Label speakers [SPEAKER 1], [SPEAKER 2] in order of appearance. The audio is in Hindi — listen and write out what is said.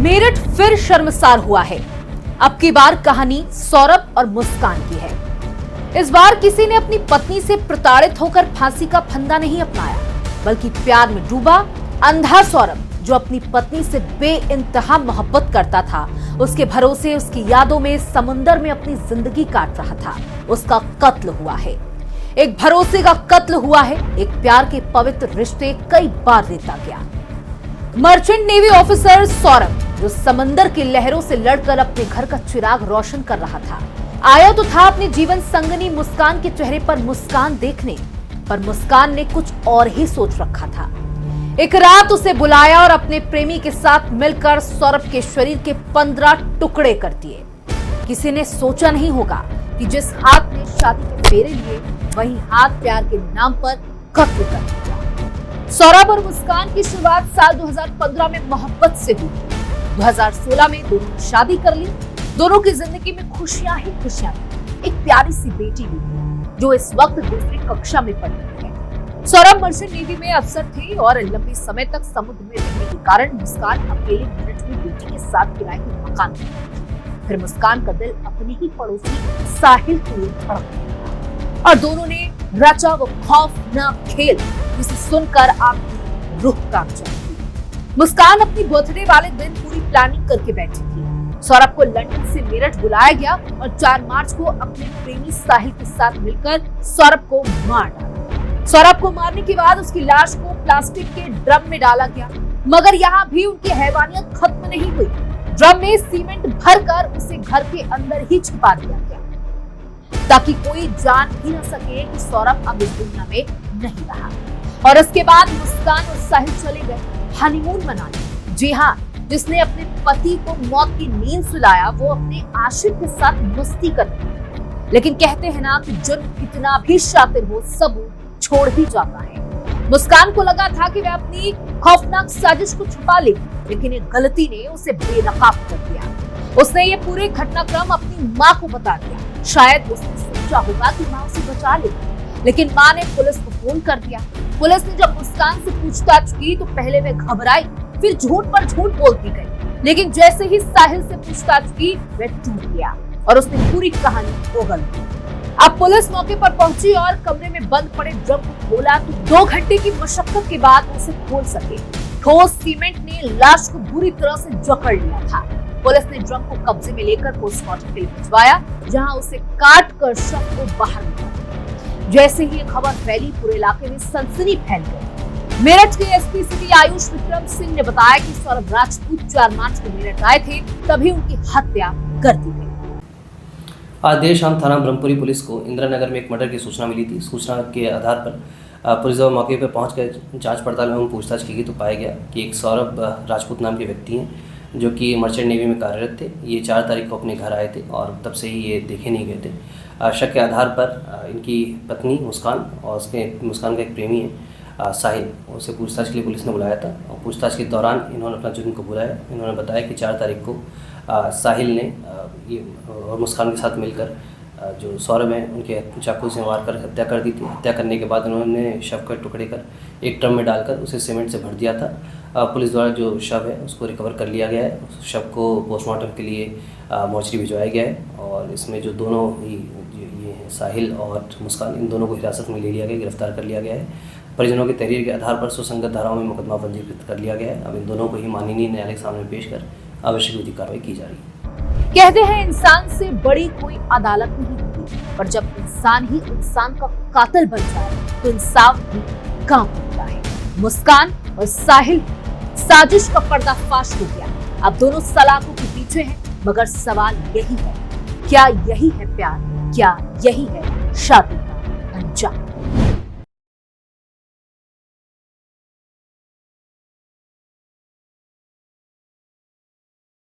[SPEAKER 1] मेरठ फिर शर्मसार हुआ है। अब की बार कहानी सौरभ और मुस्कान की है। इस बार किसी ने अपनी पत्नी से प्रताड़ित होकर फांसी का फंदा नहीं अपनाया, बल्कि प्यार में डूबा अंधा सौरभ, जो अपनी पत्नी से बेइंतहा मोहब्बत करता था, उसके भरोसे उसकी यादों में समुंदर में अपनी जिंदगी काट रहा था, उसका कत्ल हुआ है। एक भरोसे का कत्ल हुआ है। एक प्यार के पवित्र रिश्ते कई बार रेता गया। मर्चेंट नेवी ऑफिसर सौरभ, जो समंदर की लहरों से लड़कर अपने घर का चिराग रोशन कर रहा था, आया तो था अपने जीवन संगनी मुस्कान के चेहरे पर मुस्कान देखने, पर मुस्कान ने कुछ और ही सोच रखा था। एक रात उसे बुलाया और अपने प्रेमी के साथ मिलकर सौरभ के शरीर के 15 टुकड़े कर दिए। किसी ने सोचा नहीं होगा कि जिस हाथ ने शादी के फेरे लिए, वही हाथ प्यार के नाम पर कत्ल कर दिया। सौरभ और मुस्कान की शुरुआत साल 2015 में मोहब्बत से हुई। 2016 में दोनों ने शादी कर ली। दोनों की जिंदगी में खुशियां ही खुशियां थी। एक प्यारी सी बेटी भी थी, जो इस वक्त दूसरी कक्षा में पढ़ रही है। सौरभ मर्चेंट नेवी में अफसर थे और लंबे समय तक समुद्र में रहने के कारण मुस्कान अकेले मेरठ में बेटी के साथ किराए के मकान में। फिर मुस्कान का दिल अपने ही पड़ोसी साहिल के लिए धड़क गया और दोनों ने रचा वो खौफनाक खेल, जिसे सुनकर आपकी रूह कांप जाएगी। मुस्कान अपनी बर्थडे वाले दिन पूरी प्लानिंग करके बैठी थी। सौरभ को लंदन से मेरठ बुलाया गया और 4 मार्च को अपने प्रेमी साहिल के साथ मिलकर सौरभ को मार डाला। सौरभ को मारने के बाद उसकी लाश को प्लास्टिक के ड्रम में डाला गया, मगर यहाँ भी उनकी हैवानियत खत्म नहीं हुई। ड्रम में सीमेंट भरकर उसे घर के अंदर ही छिपा दिया गया, ताकि कोई जान भी न सके कि सौरभ अब इस दुनिया में नहीं रहा। और इसके बाद मुस्कान और साहिल चले गए हनीमून मनाने। जी हाँ, जिसने अपने पति को मौत की नींद सुलाया, वो अपने आशिक के साथ मस्ती कर रही। लेकिन कहते हैं ना कि जुर्म कितना भी शातिर हो, सबूत छोड़ ही जाता है। मुस्कान को लगा था कि वह अपनी खौफनाक साजिश को छुपा लेगी, लेकिन एक गलती ने उसे बेनकाब कर दिया। उसने ये पूरे घटनाक्रम अपनी माँ को बता दिया। शायद उसने सोचा होगा कि माँ उसे बचा लेगी, लेकिन माँ ने पुलिस को फोन कर दिया। पुलिस ने जब मुस्कान से पूछताछ की तो पहले वह घबराई, फिर झूठ पर झूठ बोलती गई। लेकिन जैसे ही साहिल से पूछताछ की, वह टूट गया और उसने पूरी कहानी उगल दी। अब पुलिस मौके पर पहुंची और कमरे में बंद पड़े ड्रम को खोला तो 2 घंटे की मशक्कत के बाद उसे खोल सके। ठोस सीमेंट ने लाश को बुरी तरह से जकड़ लिया था। पुलिस ने ड्रम को कब्जे में लेकर पोस्टमार्टम के लिए भिजवाया, जहां उसे काट कर शव को बाहर निकाला। जैसे ही ये खबर फैली, पूरे इलाके में सनसनी फैल गई। मेरठ के एसपी सिटी आयुष विक्रम सिंह ने बताया कि सौरभ राजपूत 4 मार्च को मेरठ आए थे, तभी उनकी हत्या कर दी गई।
[SPEAKER 2] आज देर शाम थाना ब्रह्मपुरी पुलिस को इंदिरा नगर में एक मर्डर की सूचना मिली थी। सूचना के आधार पर पुलिस जब मौके पर पहुंचकर जांच पड़ताल एवं पूछताछ की गई तो पाया गया कि एक सौरभ राजपूत नाम के व्यक्ति हैं, जो कि मर्चेंट नेवी में कार्यरत थे। ये 4 तारीख को अपने घर आए थे और तब से ही ये देखे नहीं गए थे। शक के आधार पर इनकी पत्नी मुस्कान और मुस्कान का एक प्रेमी है साहिल, उसे पूछताछ के लिए पुलिस ने बुलाया था। और पूछताछ के दौरान इन्होंने अपना जुर्म कबूला है। इन्होंने बताया कि 4 तारीख को साहिल ने ये और मुस्कान के साथ मिलकर जो सौरभ हैं उनके चाकू से मारकर हत्या कर दी थी। हत्या करने के बाद उन्होंने शव के टुकड़े कर एक ड्रम में डालकर उसे सीमेंट से भर दिया था। पुलिस द्वारा जो शव है उसको रिकवर कर लिया गया है। उस शव को पोस्टमार्टम के लिए मोर्चरी भिजवाया गया है और इसमें जो दोनों ही ये हैं साहिल और मुस्कान, इन दोनों को हिरासत में ले लिया गया, गिरफ्तार कर लिया गया है। परिजनों की तहरीर के आधार पर सुसंगत धाराओं में मुकदमा पंजीकृत कर लिया गया है। अब इन दोनों को ही माननीय न्यायालय के सामने पेश कर आवश्यक विधिक कार्रवाई की जा रही है।
[SPEAKER 1] कहते हैं इंसान से बड़ी कोई अदालत नहीं होती, पर जब इंसान ही इंसान का कातिल बन जाए तो इंसाफ भी काम होता है। मुस्कान और साहिल साजिश का पर्दाफाश हो गया। अब दोनों सलाखों के पीछे हैं, मगर सवाल यही है, क्या यही है प्यार? क्या यही है शादी का अंजाम?